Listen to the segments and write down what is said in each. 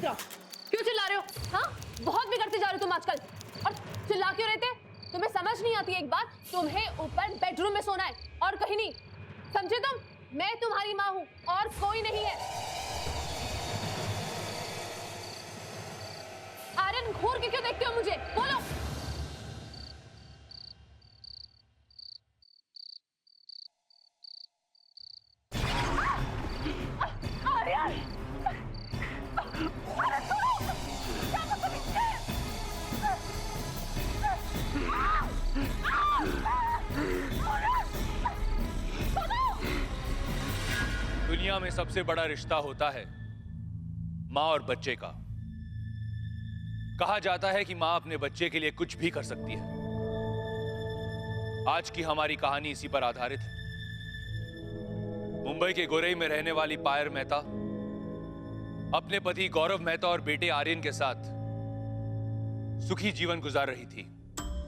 रहो, क्यों चिल्ला रहे हो? हाँ, बहुत बिगड़ते जा रहे हो तुम आजकल। और चिल्ला क्यों रहे थे? तुम्हें समझ नहीं आती एक बात? तुम्हें ऊपर बेडरूम में सोना है और कहीं नहीं, समझे तुम? मैं तुम्हारी माँ हूँ और कोई नहीं है। आर्यन, घूर के क्यों देखते हो मुझे? बोलो। आर्यन! दुनिया में सबसे बड़ा रिश्ता होता है माँ और बच्चे का। कहा जाता है कि माँ अपने बच्चे के लिए कुछ भी कर सकती है। आज की हमारी कहानी इसी पर आधारित है। मुंबई के गोरई में रहने वाली पायल मेहता अपने पति गौरव मेहता और बेटे आर्यन के साथ सुखी जीवन गुजार रही थी।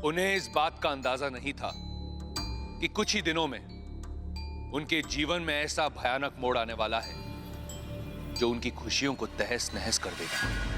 उन्हें इस बात का अंदाजा नहीं था कि कुछ ही दिनों में उनके जीवन में ऐसा भयानक मोड़ आने वाला है जो उनकी खुशियों को तहस नहस कर देगा।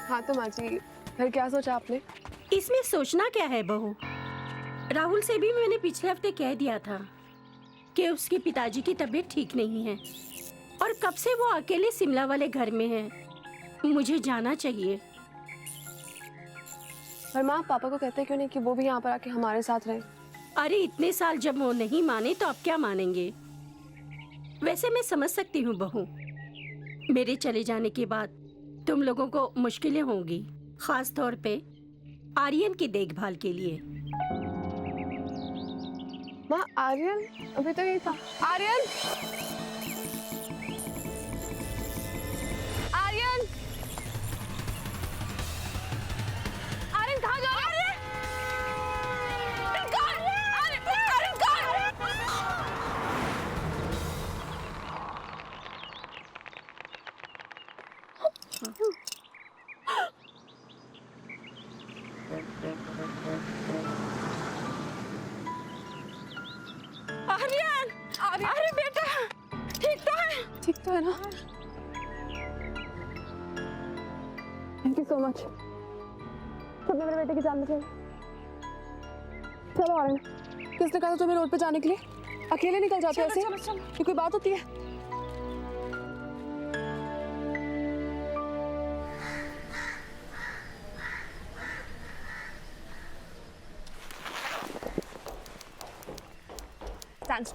हाँ तो माँ जी, फिर क्या सोचा आपने? इसमें सोचना क्या है बहू? राहुल से भी मैंने पिछले हफ्ते कह दिया था कि उसके पिताजी की तबीयत ठीक नहीं है और कब से वो अकेले शिमला वाले घर में है। मुझे जाना चाहिए। पर माँ, पापा को कहते क्यों नहीं कि वो भी यहाँ पर आके हमारे साथ रहे? अरे इतने साल जब वो नहीं माने तो अब क्या मानेंगे? वैसे मैं समझ सकती हूँ बहू, मेरे चले जाने के बाद तुम लोगों को मुश्किलें होंगी, खास तौर पे आर्यन की देखभाल के लिए। माँ, आर्यन अभी तो यही था। आर्यन! आर्यन! आर्यन कहाँ जा रहे हो? आर्यन कहाँ? आर्यन! अरे बेटा, ठीक तो है? ठीक तो है ना? Thank you so much. तुमने मेरे बेटे की जान बचाई। चलो आर्यन, किसने कहा था तुम्हें रोड पे जाने के लिए? अकेले निकल जाते हो ऐसे? ये कोई बात होती है? थैंक्स।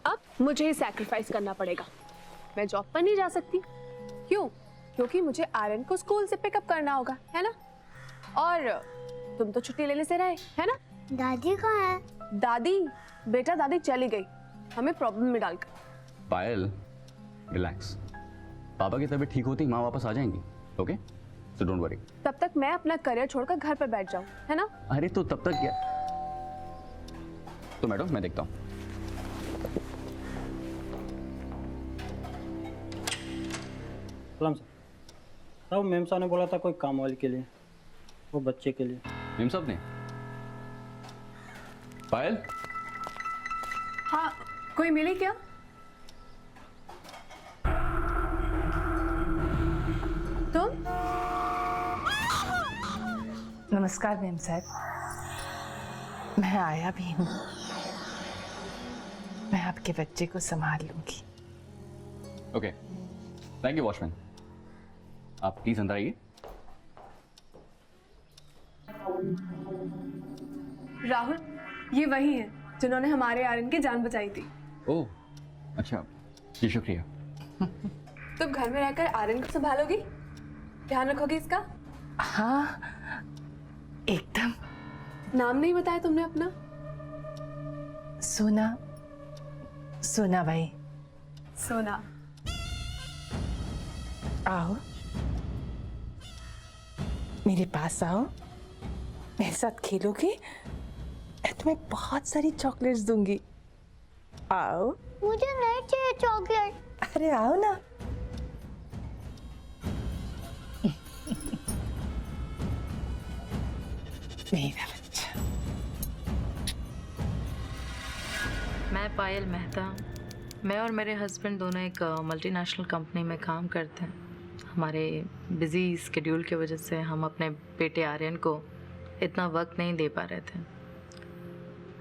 अब मुझे ही सैक्रिफाइस करना पड़ेगा। मैं जॉब पर नहीं जा सकती। क्यों? क्योंकि मुझे आर्यन को स्कूल से पिकअप करना होगा, है ना? और तुम तो छुट्टी लेने से रहे, है ना? दादी कहाँ है? दादी? बेटा, दादी चली गई हमें प्रॉब्लम में डालकर। पायल, रिलैक्स। पापा की तबीयत ठीक होती माँ वापस आ जाएंगी, ओके? So don't worry. तब तक मैं अपना करियर छोड़कर घर पर बैठ जाऊं, है ना? अरे तो तब तक क्या? तो मैडम मैं देखता हूँ। सलाम सर। साहब मैम साहब ने बोला था कोई काम वाली के लिए, वो बच्चे के लिए। मैम साहब ने? पायल? हाँ, कोई मिली क्या? तुम? नमस्कार मैम साहब, मैं आया भी हूँ। मैं आपके बच्चे को संभाल लूंगी। Okay, thank you watchman. आप प्लीज अंदर आइए। राहुल, ये वही है जिन्होंने हमारे आर्यन की जान बचाई थी। ओह, अच्छा, जी शुक्रिया। तुम घर में रहकर आर्यन को संभालोगी? ध्यान रखोगी इसका? हाँ, एकदम। नाम नहीं बताया तुमने अपना? सोना, सोना भाई। सोना। आओ, मेरे पास आओ, मेरे साथ खेलोगे? मैं तुम्हें बहुत सारी चॉकलेट्स दूंगी। आओ। मुझे नहीं चाहिए चॉकलेट। अरे आओ ना। मेरा बच्चा। मैं पायल मेहता। मैं और मेरे हस्बैंड दोनों एक मल्टीनेशनल कंपनी में काम करते हैं। हमारे बिजी स्केड्यूल की वजह से हम अपने बेटे आर्यन को इतना वक्त नहीं दे पा रहे थे।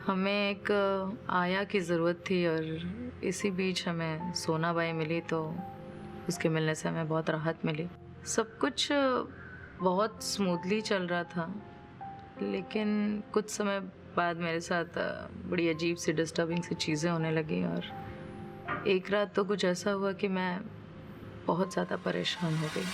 हमें एक आया की ज़रूरत थी और इसी बीच हमें सोना बाई मिली, तो उसके मिलने से हमें बहुत राहत मिली। सब कुछ बहुत स्मूथली चल रहा था, लेकिन कुछ समय बाद मेरे साथ बड़ी अजीब सी डिस्टर्बिंग सी चीज़ें होने लगी और एक रात तो कुछ ऐसा हुआ कि मैं बहुत ज़्यादा परेशान हो गई।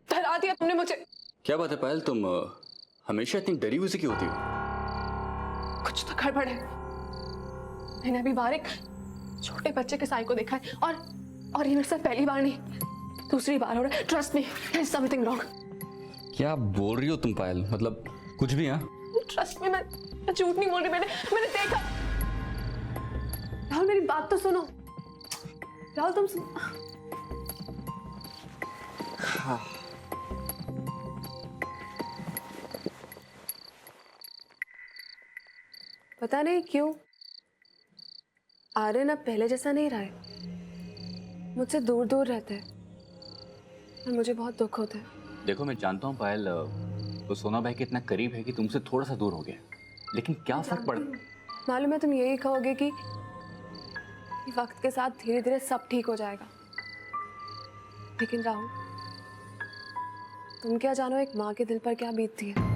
डरा दिया तुमने मुझे। क्या बात है पायल, तुम हमेशा इतनी डरी हुई से क्यों होती हो? कुछ तो गड़बड़ है। मैंने अभी बाहर एक छोटे बच्चे के साई को देखा है और ये मेरे साथ पहली बार नहीं, दूसरी बार हो रहा है। Trust me, there is something wrong. क्या बोल रही हो तुम पायल? मतलब कुछ भी? हाँ, ट्रस्ट मी, मैं झूठ नहीं बोल रही। मैंने देखा। राहुल मेरी बात तो सुनो। राहुल तुम पता नहीं क्यों आर्यन अब पहले जैसा नहीं रहा है। मुझसे दूर दूर रहता है और मुझे बहुत दुख होता है। देखो मैं जानता हूँ पायल, तो सोना भाई के इतना करीब है कि तुमसे थोड़ा सा दूर हो गया, लेकिन क्या फर्क पड़। मालूम है तुम यही कहोगे कि वक्त के साथ धीरे धीरे सब ठीक हो जाएगा, लेकिन राहुल तुम क्या जानो एक माँ के दिल पर क्या बीतती है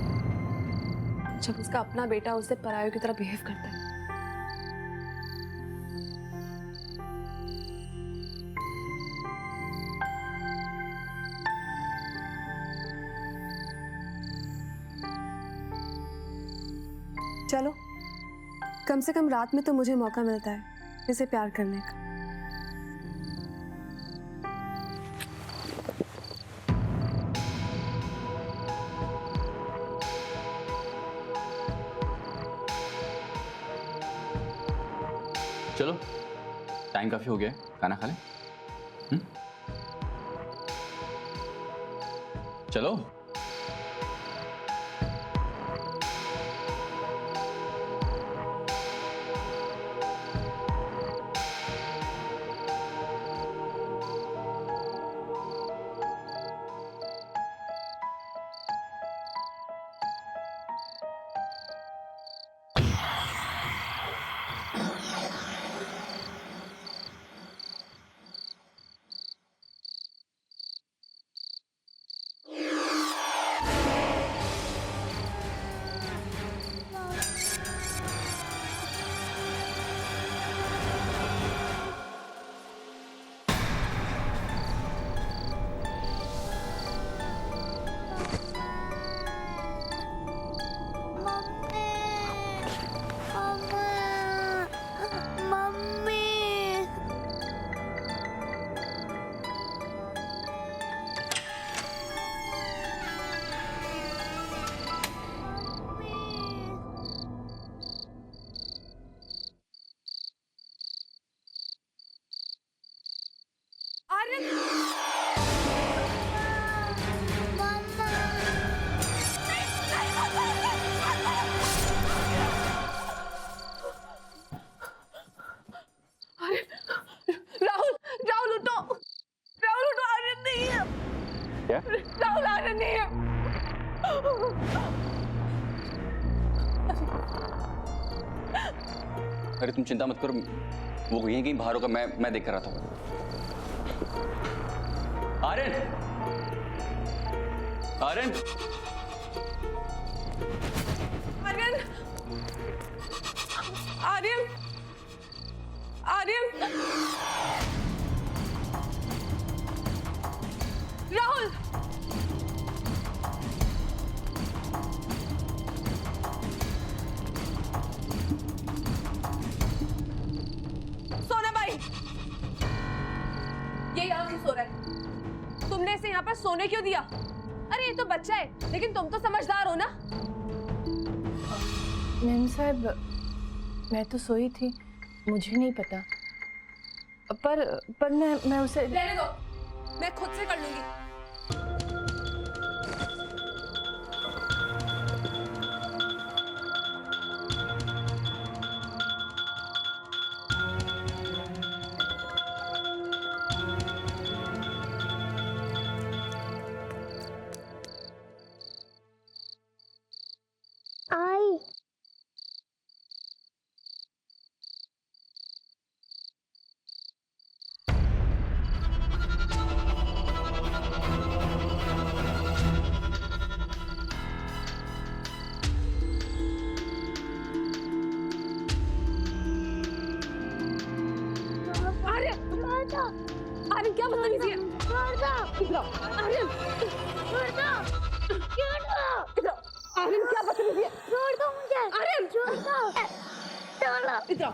जब उसका अपना बेटा उससे परायों की तरह बिहेव करता है। चलो, कम से कम रात में तो मुझे मौका मिलता है इसे प्यार करने का। चलो, टाइम काफी हो गया है, खाना खा लें। चलो। अरे तुम चिंता मत करो, वो यहीं कहीं बाहर होगा, मैं देख कर आता हूँ। आर्यन, आर्यन, आर्यन, आर्यन, आर्यन, राहुल, सोना भाई, ये यहाँ क्यों सो रहा है? तुमने इसे यहाँ पर सोने क्यों दिया? अरे ये तो बच्चा है, लेकिन तुम तो समझदार हो ना? मैम साहब, मैं तो सोई थी, मुझे नहीं पता। पर मैं उसे रहने दो, मैं खुद से कर लूंगी। आई आर्यन क्या बदतमीजी है? इधर आओ। आर्यन, इधर आओ। आर्यन क्या बदतमीजी है? छोड़ दो मुझे। आर्यन, छोड़ दो। चलो। इधर आओ।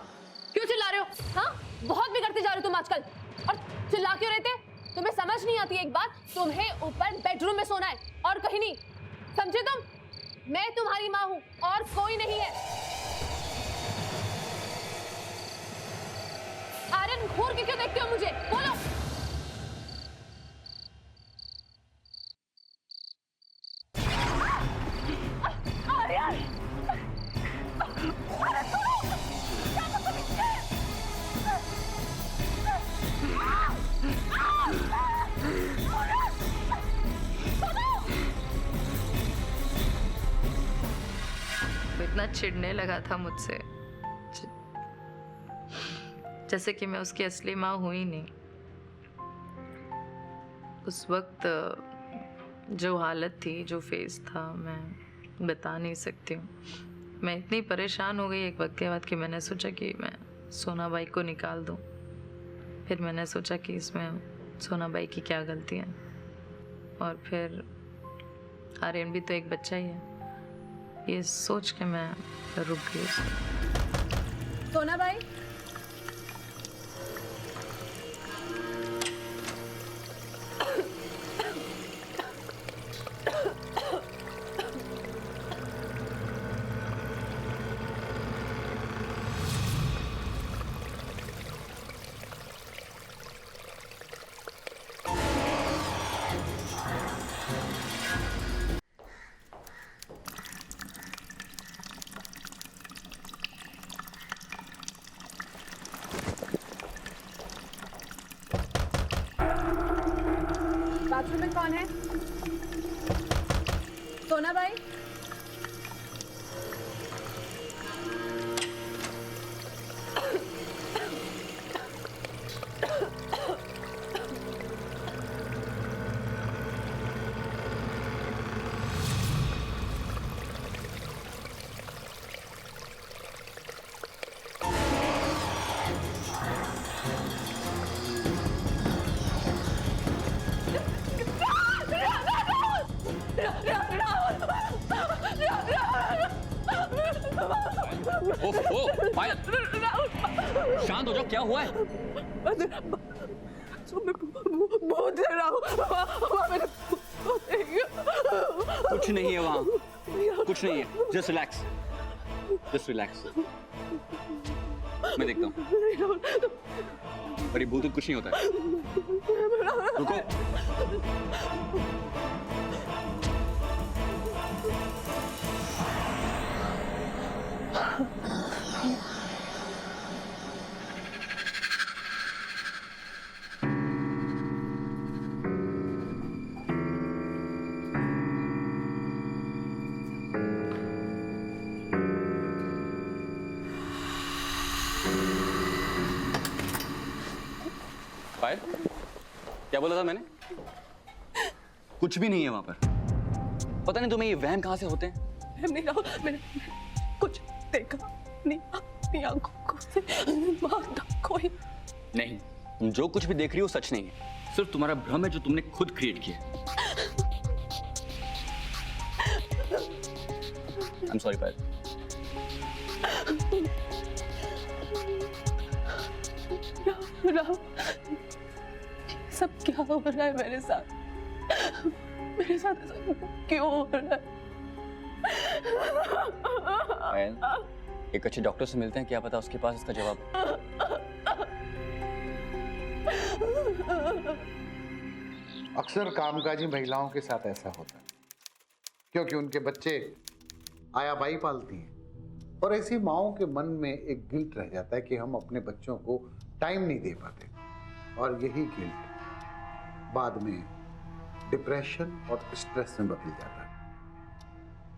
क्यों चिल्ला रहे हो? हाँ, बहुत बिगड़ते जा रहे हो तुम आजकल। और चिल्ला क्यों रहते? तुम्हें समझ नहीं आती एक बात? तुम्हें ऊपर बेडरूम में सोना है और कहीं नहीं, समझे तुम? मैं तुम्हारी माँ हूँ और कोई नहीं है। आर्यन, घूर के क्यों देखते हो मुझे? बोलो। आर्यन, वो इतना चिढ़ने लगा था मुझसे, जैसे कि मैं उसकी असली माँ हुई ही नहीं। उस वक्त जो हालत थी, जो फेस था, मैं बता नहीं सकती हूँ। मैं इतनी परेशान हो गई एक वक्त के बाद कि मैंने सोचा कि मैं सोनाबाई को निकाल दूँ। फिर मैंने सोचा कि इसमें सोनाबाई की क्या गलती है, और फिर आर्यन भी तो एक बच्चा ही है। ये सोच के मैं रुक गई। सोना भाई, बाथरूम में कौन है? सोना भाई, ओह, पायल, शांत हो जाओ, क्या हुआ है? बहुत डरा हूँ। कुछ नहीं है वहाँ, कुछ नहीं है। Just relax, just relax. मैं देखता हूँ। पर ये भूत कुछ नहीं होता है। रुको। पायल, क्या बोला था मैंने? कुछ भी नहीं है वहां पर। पता नहीं तुम्हें ये वहम कहां से होते हैं। नहीं राहुल, मैंने कुछ देखा नहीं, अपनी आंखों से मारा कोई नहीं, तुम जो कुछ भी देख रही हो सच नहीं है, सिर्फ तुम्हारा भ्रम है जो तुमने खुद क्रिएट किया। आई एम सॉरी पायल। राहुल, सब क्या हो रहा है मेरे साथ? मेरे साथ ऐसा क्यों हो रहा है? पायल, एक अच्छे डॉक्टर से मिलते हैं, क्या पता उसके पास इसका जवाब है। अक्सर कामकाजी महिलाओं के साथ ऐसा होता है क्योंकि उनके बच्चे आयाबाई पालती हैं और ऐसी माओं के मन में एक गिल्ट रह जाता है कि हम अपने बच्चों को टाइम नहीं दे पाते, और यही गिल्ट बाद में डिप्रेशन और स्ट्रेस में बदल जाता है।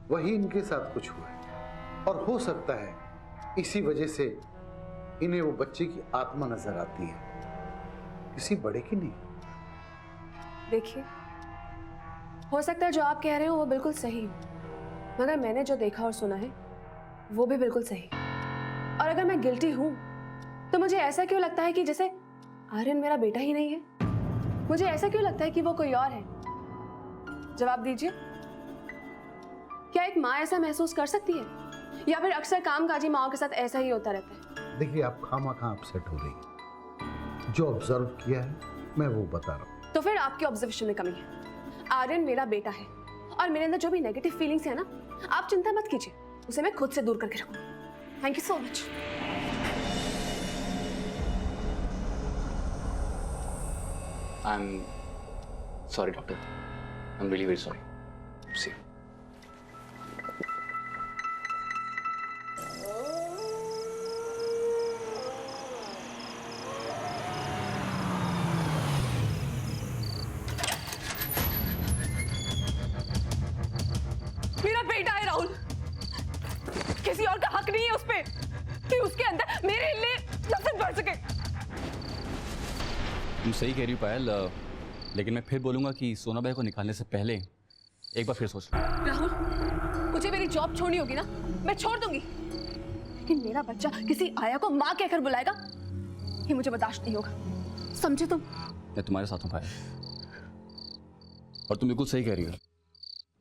वही इनके साथ कुछ हुआ है और हो सकता है इसी वजह से इन्हें वो बच्चे की आत्मा नजर आती है, किसी बड़े की नहीं। देखिए, हो सकता है जो आप कह रहे हो वो बिल्कुल सही हो, मगर मैंने जो देखा और सुना है वो भी बिल्कुल सही। और अगर मैं गिल्टी हूं तो मुझे ऐसा क्यों लगता है कि जैसे आर्यन मेरा बेटा ही नहीं है? मुझे ऐसा क्यों लगता है कि वो कोई और है? जवाब दीजिए। क्या एक माँ ऐसा महसूस कर सकती है, या फिर अक्सर कामकाजी माओं के साथ ऐसा ही होता रहता है? देखिए, आप खामा-खा अपसेट हो रही है। जो ऑब्जर्व किया है मैं वो बता रहा हूँ। तो फिर आपके ऑब्जर्वेशन में कमी है। आर्यन मेरा बेटा है और मेरे अंदर जो भी नेगेटिव फीलिंग्स है ना, आप चिंता मत कीजिए, उसे मैं खुद से दूर करके रखूंगी। Thank you so much. I am sorry doctor, I am really very sorry. See मेरा बेटा है राहुल, किसी और का हक नहीं है उस पे कि उसके अंदर मेरे लिए नफरत बढ़ सके। तुम सही कह रही हो पायल, लेकिन मैं फिर बोलूंगा कि सोना भाई को निकालने से पहले एक बार फिर सोच लो। राहुल, मुझे मेरी जॉब छोड़नी होगी ना, मैं छोड़ दूंगी, लेकिन मेरा बच्चा किसी आया को माँ कहकर बुलाएगा, ये मुझे बर्दाश्त नहीं होगा। समझे तुम? मैं तुम्हारे साथ हूँ पायल, और तुम बिल्कुल सही कह रही हो,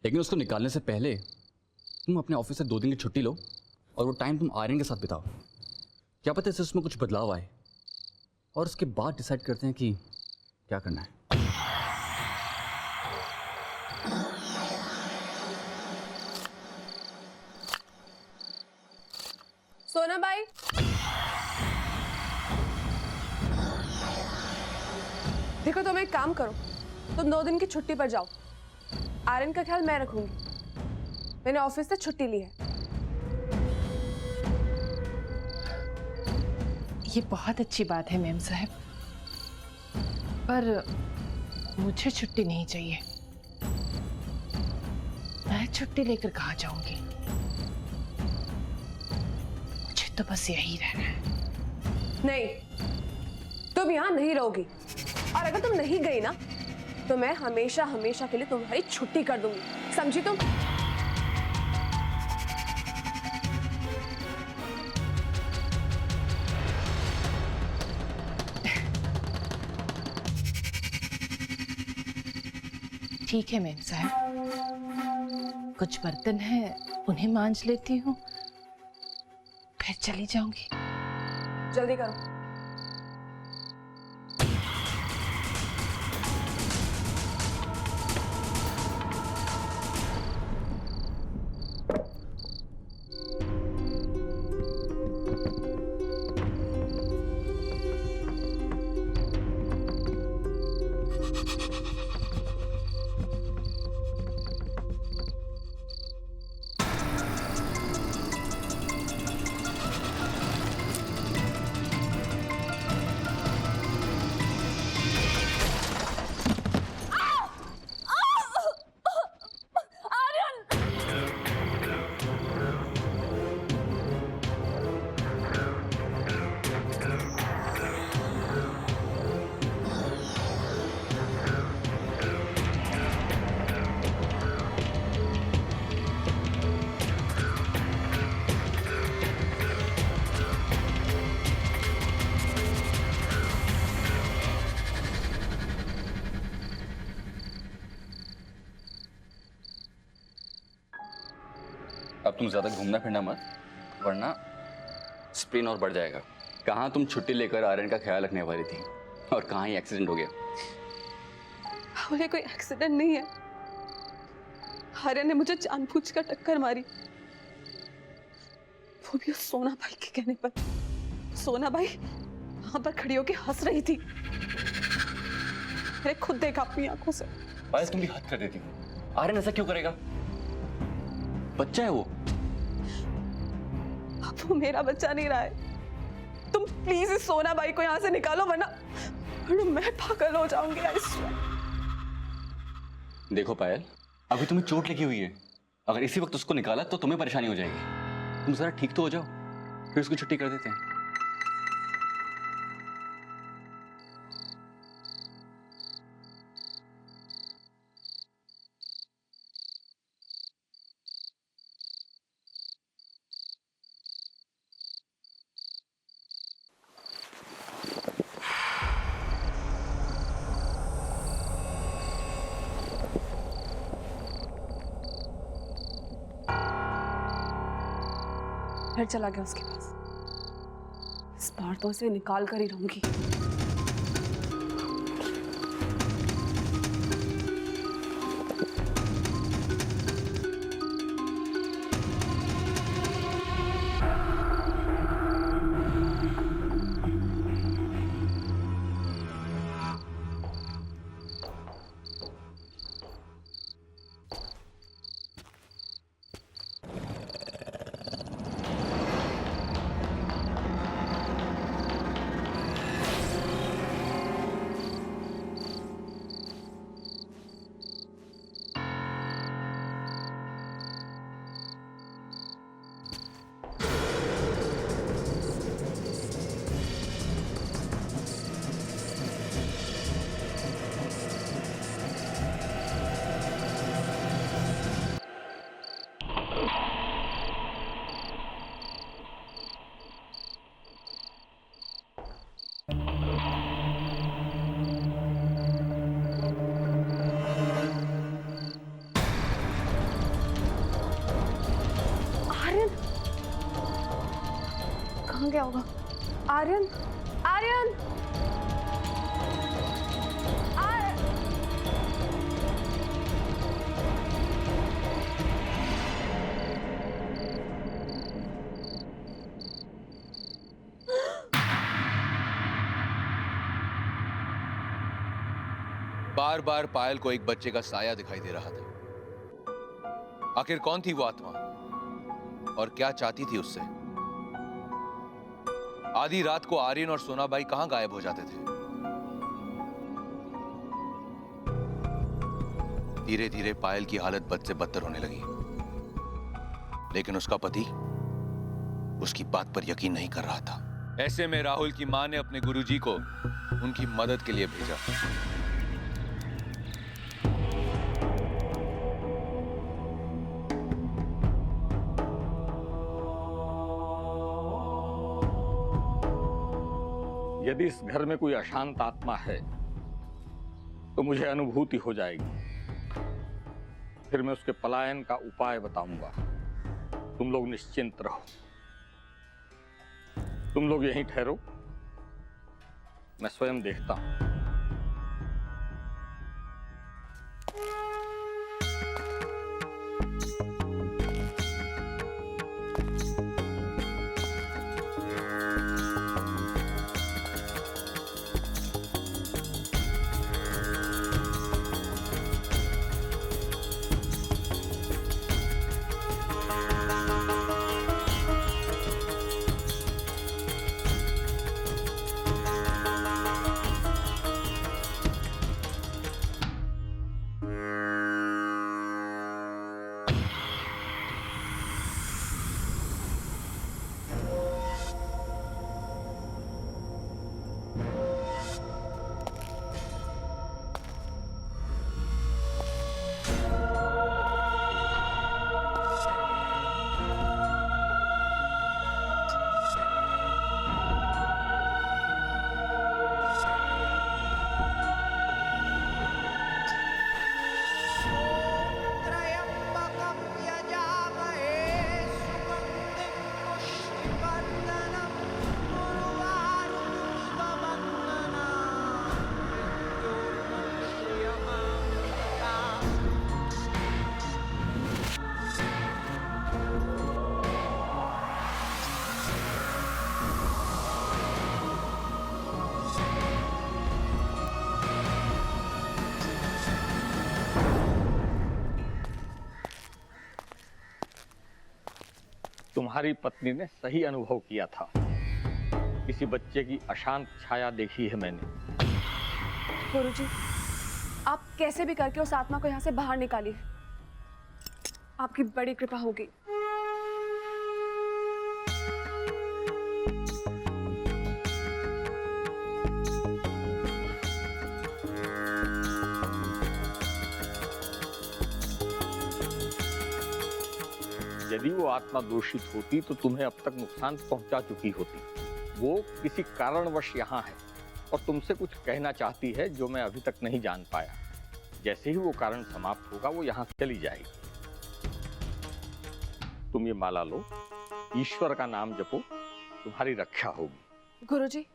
लेकिन उसको निकालने से पहले तुम अपने ऑफिस से 2 दिन की छुट्टी लो और वो टाइम तुम आर्यन के साथ बिताओ। क्या पता इससे उसमें कुछ बदलाव आए, और उसके बाद डिसाइड करते हैं कि क्या करना है। सोना बाई, देखो तुम एक काम करो, तुम 2 दिन की छुट्टी पर जाओ। आर्यन का ख्याल मैं रखूंगी, मैंने ऑफिस से छुट्टी ली है। ये बहुत अच्छी बात है मैम साहब, पर मुझे छुट्टी नहीं चाहिए। मैं छुट्टी लेकर कहाँ जाऊंगी? मुझे तो बस यही रहना है। नहीं, तुम यहाँ नहीं रहोगी, और अगर तुम नहीं गई ना तो मैं हमेशा हमेशा के लिए तुम्हारी छुट्टी कर दूंगी, समझी तुम? ठीक है मैम साहब, कुछ बर्तन है उन्हें मांज लेती हूँ, फिर चली जाऊंगी। जल्दी करो। अब तुम ज्यादा घूमना फिरना मत, वरना स्प्रेन और बढ़ जाएगा। कहाँ तुम छुट्टी लेकर आर्यन का ख्याल रखने वाली थी और कहाँ ही एक्सीडेंट हो गया। बोले कोई एक्सीडेंट नहीं है, आर्यन ने मुझे जानबूझकर टक्कर मारी, वो भी उस सोना भाई के कहने पर। सोना भाई वहां पर खड़ी होकर हंस रही थी, मैंने खुद देखा अपनी आंखों से। पायल तुम भी हद कर देती हो, आर्यन ऐसा क्यों करेगा? बच्चा है वो। अब वो मेरा बच्चा नहीं रहा है। तुम प्लीज इस सोना भाई को यहाँ से निकालो, वरना मैं पागल हो जाऊंगी। देखो पायल, अभी तुम्हें चोट लगी हुई है, अगर इसी वक्त उसको निकाला तो तुम्हें परेशानी हो जाएगी। तुम जरा ठीक तो हो जाओ, फिर उसकी छुट्टी कर देते हैं। फिर चला गया उसके पास। इस बार तो उसे निकाल कर ही रहूंगी। कहाँ गया होगा? आर्यन, आर्यन, बार बार पायल को एक बच्चे का साया दिखाई दे रहा था। आखिर कौन थी वो आत्मा और क्या चाहती थी उससे? आधी रात को आर्यन और सोनाबाई कहां गायब हो जाते थे? धीरे धीरे पायल की हालत बद से बदतर होने लगी, लेकिन उसका पति उसकी बात पर यकीन नहीं कर रहा था। ऐसे में राहुल की मां ने अपने गुरुजी को उनकी मदद के लिए भेजा। यदि इस घर में कोई अशांत आत्मा है तो मुझे अनुभूति हो जाएगी, फिर मैं उसके पलायन का उपाय बताऊंगा। तुम लोग निश्चिंत रहो, तुम लोग यहीं ठहरो, मैं स्वयं देखता हूं। तुम्हारी पत्नी ने सही अनुभव किया था। किसी बच्चे की अशांत छाया देखी है मैंने। गुरुजी, आप कैसे भी करके उस आत्मा को यहाँ से बाहर निकालिए। आपकी बड़ी कृपा होगी। यदि वो आत्मा दूषित होती तो तुम्हें अब तक नुकसान पहुंचा चुकी होती। वो किसी कारणवश यहाँ है और तुमसे कुछ कहना चाहती है जो मैं अभी तक नहीं जान पाया। जैसे ही वो कारण समाप्त होगा वो यहाँ से चली जाएगी। तुम ये माला लो, ईश्वर का नाम जपो, तुम्हारी रक्षा होगी। गुरुजी,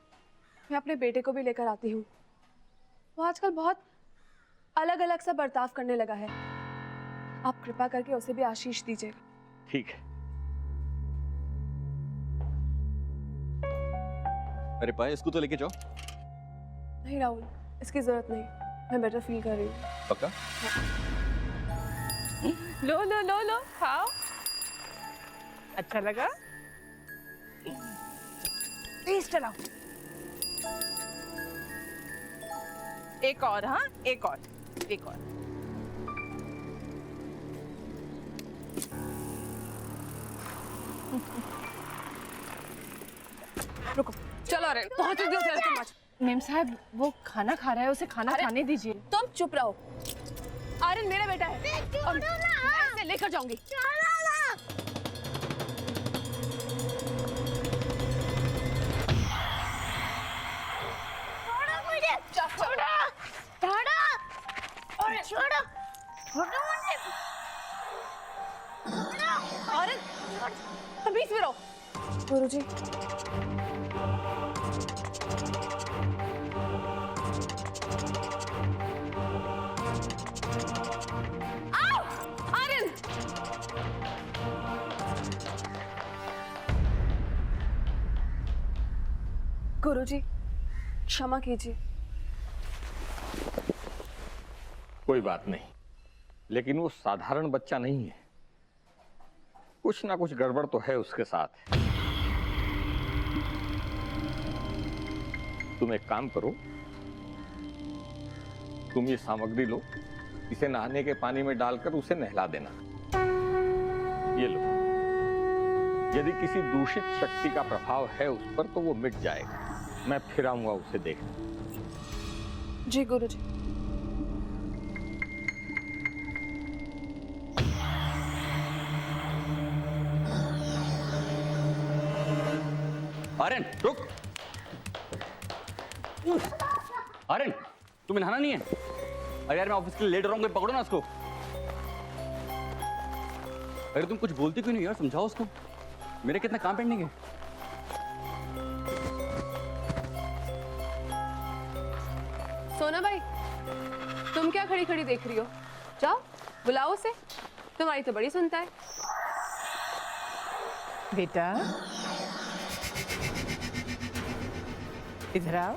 मैं अपने बेटे को भी लेकर आती हूँ। वो आजकल बहुत अलग अलग सा बर्ताव करने लगा है। आप कृपा करके उसे भी आशीष दीजिएगा। ठीक है। अरे पायल, इसको तो लेके जाओ। नहीं राहुल, इसकी जरूरत नहीं, मैं बेटर फील कर रही हूँ। पक्का? लो लो लो लो, खाओ। अच्छा लगा? प्लीज चलाओ। एक और, हाँ, एक और, एक और। रुको, चलो अरे बहुत जल्दी उसे तुम आज। मेम साहब, वो खाना खा रहा है, उसे खाना खाने दीजिए। तुम चुप रहो। आर्यन मेरा बेटा है और मैं इसे लेकर जाऊंगी। बीच में रहो। गुरुजी, आर्यन, गुरुजी क्षमा कीजिए। कोई बात नहीं, लेकिन वो साधारण बच्चा नहीं है। कुछ ना कुछ गड़बड़ तो है उसके साथ। तुम एक काम करो, तुम ये सामग्री लो, इसे नहाने के पानी में डालकर उसे नहला देना। ये लो। यदि किसी दूषित शक्ति का प्रभाव है उस पर तो वो मिट जाएगा। मैं फिर आऊंगा उसे देखने। जी गुरुजी। आर्यन रुक। आर्यन, तुम्हें नहाना नहीं है? अरे यार, मैं ऑफिस के लिए लेट हो रहा हूँ, पकड़ो ना उसको। अरे तुम कुछ बोलती क्यों नहीं यार, समझाओ उसको। मेरे कितना काम पेंडिंग है। सोना भाई, तुम क्या खड़ी खड़ी देख रही हो? जाओ बुलाओ उसे, तुम्हारी तो बड़ी सुनता है। बेटा इधर आओ।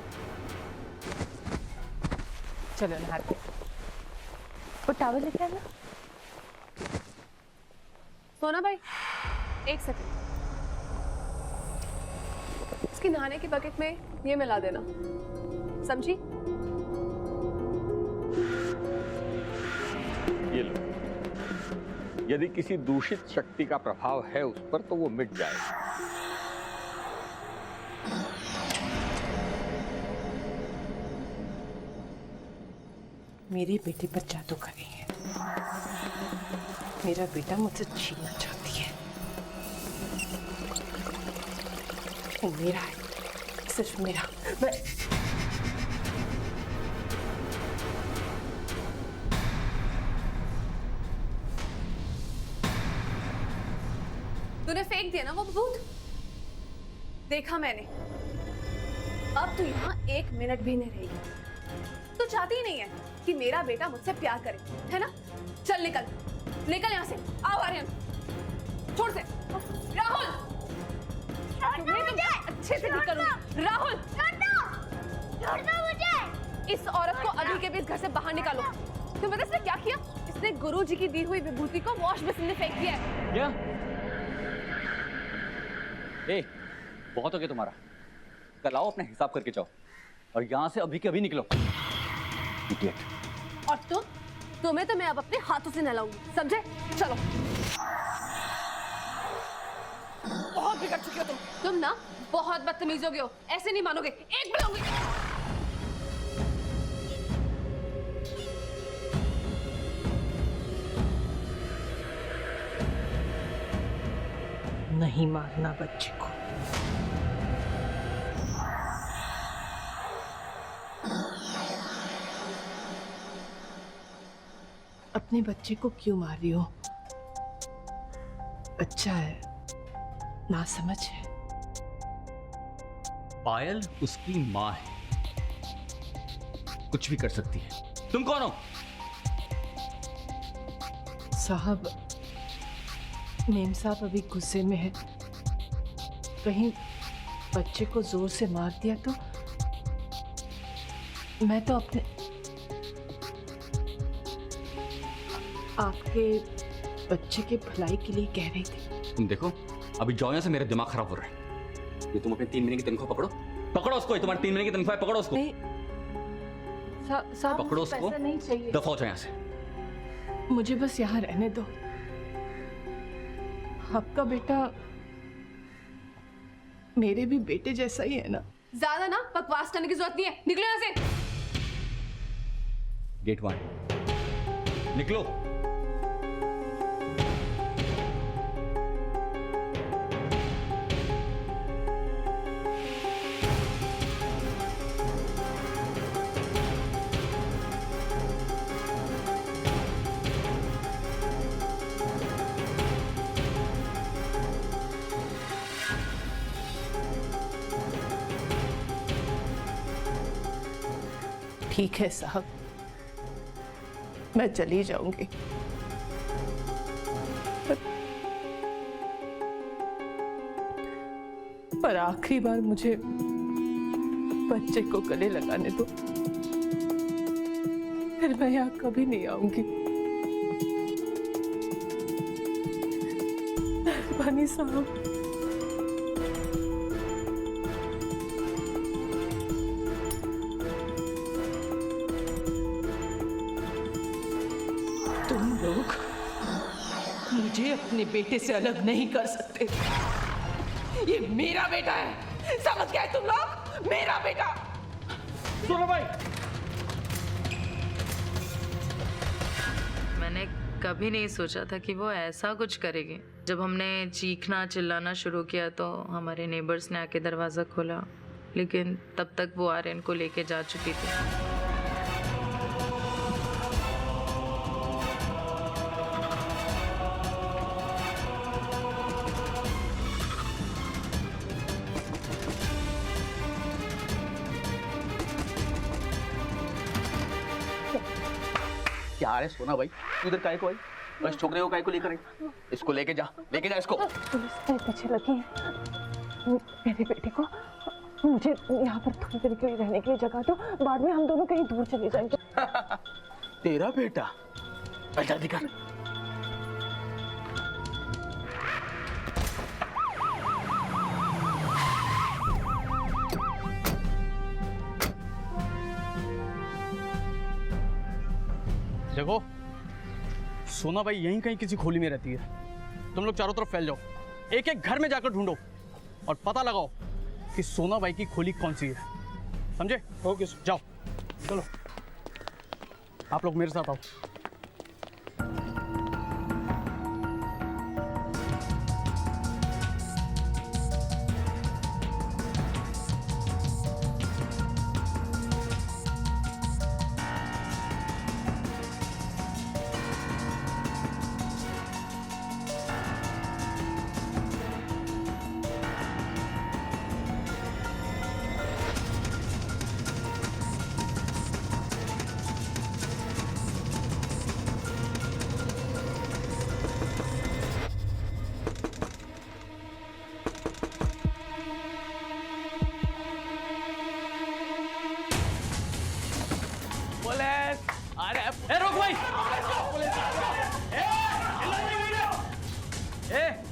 चलो नहाते। वो टॉवल लेके आना। सोना भाई, एक सेकंड। इसकी नहाने की बकेट में ये मिला देना, समझी? ये लो। यदि किसी दूषित शक्ति का प्रभाव है उस पर तो वो मिट जाएगा। मेरे बेटे पर जादू कर रही है। मेरा बेटा मुझसे छीनना चाहती है। वो मेरा है, सिर्फ मेरा। मैं तूने फेंक दिया ना वो भूत? देखा मैंने। अब तू यहाँ 1 मिनट भी नहीं रहेगी। तू चाहती ही नहीं है कि मेरा बेटा मुझसे प्यार करे, है ना? चल निकल, निकल यहाँ से। आओ आर्यन, छोड़ से। राहुल, तुम्हें तो अच्छे से निकलूंगी। राहुल, छोड़ दो मुझे। इस औरत को अभी के भी इस घर से बाहर निकालो। तुम्हें पता इसने क्या किया? इसने गुरु जी की दी हुई विभूति को वॉश बेसिन में फेंक दिया है। क्या? ए, बहुत हो गया तुम्हारा। कल आओ अपना हिसाब करके जाओ और यहाँ से अभी के अभी निकलो। इडियट। और तुम्हें तो मैं अब अपने हाथों से नहलाऊंगी, समझे? चलो। बहुत बिगड़ चुके हो तुम ना बहुत बदतमीज हो गए हो, ऐसे नहीं मानोगे, एक बुलाऊंगी। नहीं मारना बच्चे को। अपने बच्चे को क्यों मार रही हो? बच्चा है, ना समझ है। पायल उसकी माँ है, कुछ भी कर सकती है। तुम कौन हो? साहब, मेम साहब अभी गुस्से में है, कहीं बच्चे को जोर से मार दिया तो। मैं तो अपने आपके बच्चे के भलाई के लिए कह रही थी। तुम देखो, अभी जाओ यहाँ से, मेरा दिमाग खराब हो रहा है। ये तुम अपने 3 महीने की तनख्वाह पकड़ो, पकड़ो उसको। ये तुम्हारी 3 महीने की तनख्वाह है, पकड़ो उसको। साहब, पकड़ो मुझे उसको, पैसा नहीं चाहिए। दफा हो जाओ यहाँ से। मुझे बस यहाँ रहने दो। आपका बेटा मेरे भी बेटे जैसा ही है ना। ज्यादा ना बकवास करने की जरूरत नहीं है, निकलो यहाँ से। गेट 1 निकलो। ठीक है साहब, मैं चली जाऊंगी। पर आखिरी बार मुझे बच्चे को गले लगाने दो, फिर मैं यहाँ कभी नहीं आऊंगी। मेहरबानी साहब। तुम लोग मुझे अपने बेटे से अलग नहीं कर सकते। ये मेरा बेटा है, समझ गए तुम लोग? मेरा बेटा। सुनो भाई, मैंने कभी नहीं सोचा था कि वो ऐसा कुछ करेगी। जब हमने चीखना चिल्लाना शुरू किया तो हमारे नेबर्स ने आके दरवाज़ा खोला, लेकिन तब तक वो आर्यन को लेके जा चुकी थी। क्या है सोना भाई, तू इधर काय को आई? बस छोकरे को काय को लेकर आई? इसको लेके जा इसको। पुलिस के पीछे लगी है। मेरे बेटे को, मुझे यहाँ पर थोड़ी देर के लिए रहने के लिए जगह दो, बाद में हम दोनों कहीं दूर चले जाएंगे। तेरा बेटा? जल्दी कर। देखो, सोना भाई यहीं कहीं किसी खोली में रहती है। तुम लोग चारों तरफ फैल जाओ, एक एक घर में जाकर ढूंढो और पता लगाओ कि सोना भाई की खोली कौन सी है। समझे? ओके, जाओ। चलो, आप लोग मेरे साथ आओ।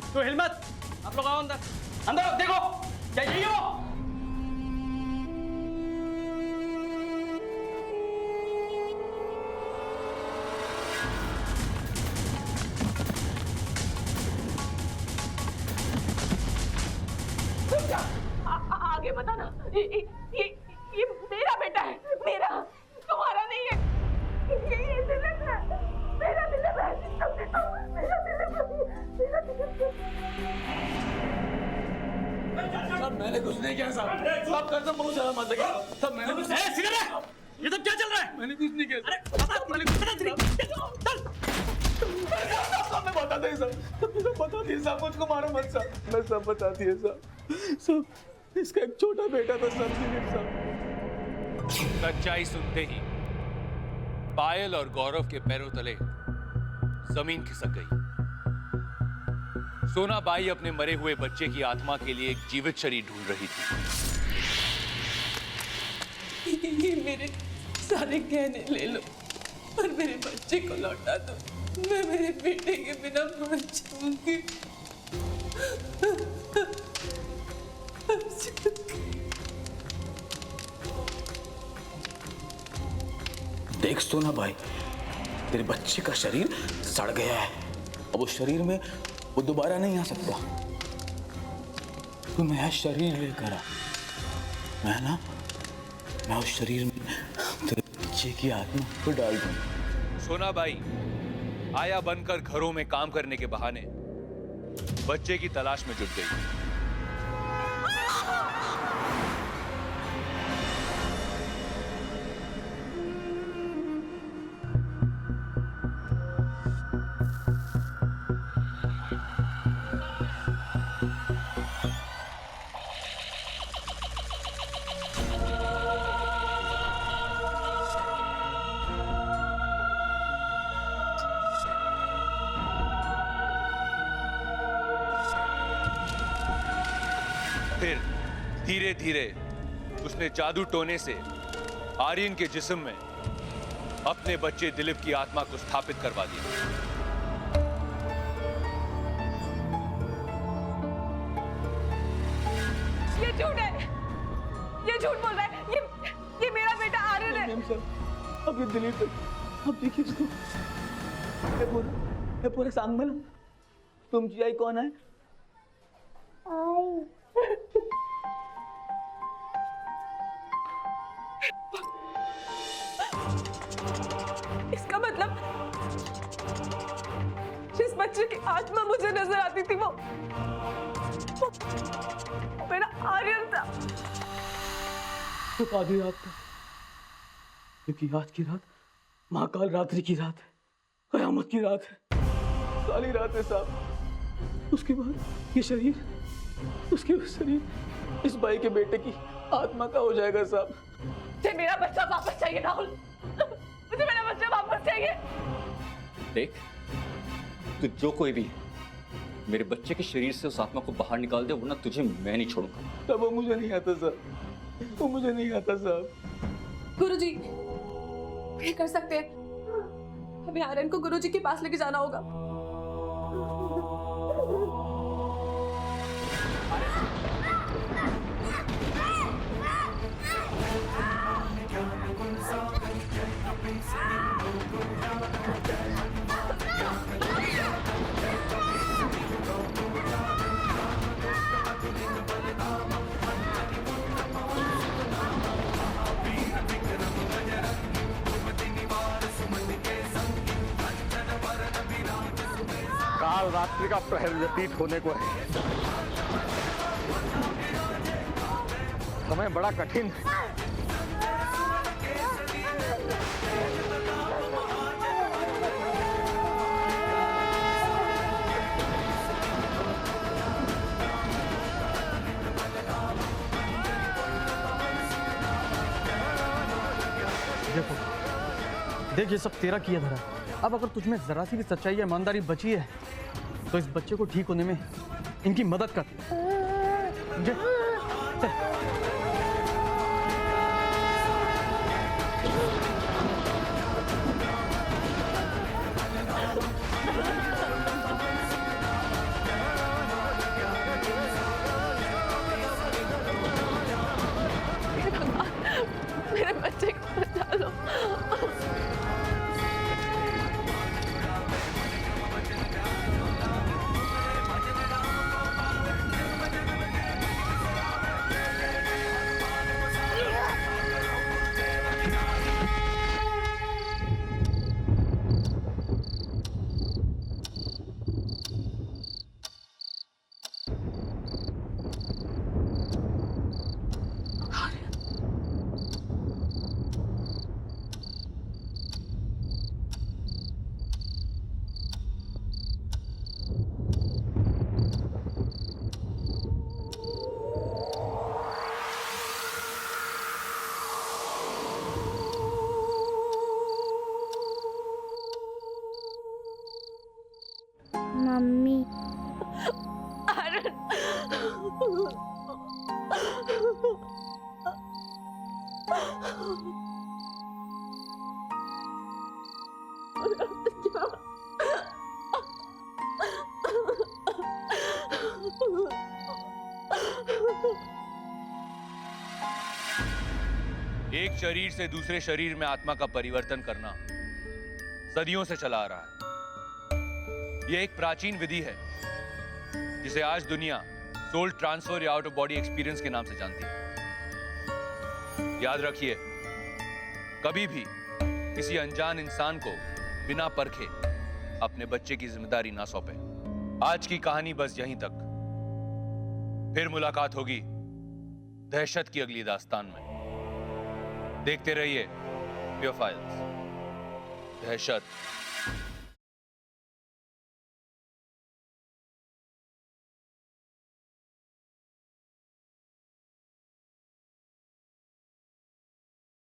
तो हिल मत, आप लोग आओ अंदर। अंदर आओ, देखो क्या यही हो? आगे बताना। ये मेरा बेटा है, मेरा, तुम्हारा नहीं है। ये दिलीप है, मेरा दिलीप है, मेरा दिलीप है, मेरा दिलीप है। साहब मैंने कुछ नहीं किया साहब। साहब कसम बहुत ज्यादा मत लगे। साहब मैंने कुछ नहीं किया। ये सब क्या चल रहा है? मैंने कुछ नहीं किया। अरे मैंने कुछ नहीं किया। मैं बता दिए साहब, बता दिए साहब, मुझको मारो मत साहब, मैं सब बता दिए साहब। साहब इसका एक छोटा बेटा था साहब, दिलीप साहब। सच्चाई सुनते ही पायल और गौरव के पैरों तले जमीन खिसक गई। सोना बाई अपने मरे हुए बच्चे की आत्मा के लिए एक जीवित शरीर ढूंढ रही थी। ये मेरे सारे गहने ले लो और मेरे बच्चे को लौटा दो। मैं मेरे बेटे के बिना मर जाऊंगी। देख सोना भाई, तेरे बच्चे का शरीर सड़ गया है। अब उस शरीर में वो दोबारा नहीं आ सकता। तू नया शरीर लेकर आ। मैं उस शरीर में तेरे बच्चे की आत्मा को डाल दूंगा। सोना बाई आया बनकर घरों में काम करने के बहाने बच्चे की तलाश में जुट गई। फिर धीरे धीरे उसने जादू टोने से आर्यन के जिस्म में अपने बच्चे दिलीप की आत्मा को स्थापित करवा दिया। ये झूठ है, ये झूठ बोल रहा है। ये मेरा बेटा आर्यन है। अब ये दिलीप है। अब देखिए इसको, ये पूरे सांग में तुम जी आई कौन है? इसका मतलब जिस बच्चे की आत्मा मुझे नजर आती थी वो मेरा आर्यन था। तो आधी रात था, क्योंकि आज की रात महाकाल रात्रि की रात है, कयामत की रात है, काली रात है साहब। उसके बाद ये शरीर, उसके शरीर इस भाई के बेटे की आत्मा का हो जाएगा साहब। मुझे मेरा बच्चा वापस चाहिए राहुल, मुझे मेरा बच्चा वापस चाहिए। देख, तू जो कोई भी मेरे बच्चे के शरीर से उस आत्मा को बाहर निकाल दे, वरना तुझे मैं नहीं छोड़ूंगा। तब वो मुझे नहीं आता साहब, वो मुझे नहीं आता साहब। गुरुजी ये कर सकते हैं, हमें आर्यन को गुरुजी के पास लेके जाना होगा। काल रात्रि का प्रहर व्यतीत होने को है। समय बड़ा कठिन है। देख ये सब तेरा किया धरा। अब अगर तुझमें जरा सी भी सच्चाई या ईमानदारी बची है तो इस बच्चे को ठीक होने में इनकी मदद कर। नहीं। एक शरीर से दूसरे शरीर में आत्मा का परिवर्तन करना सदियों से चला आ रहा है। यह एक प्राचीन विधि है जिसे आज दुनिया सोल ट्रांसफर या आउट ऑफ बॉडी एक्सपीरियंस के नाम से जानती है। याद रखिए, कभी भी किसी अनजान इंसान को बिना परखे अपने बच्चे की जिम्मेदारी ना सौंपें। आज की कहानी बस यहीं तक। फिर मुलाकात होगी दहशत की अगली दास्तान में। देखते रहिए प्योर फाइल्स। दहशत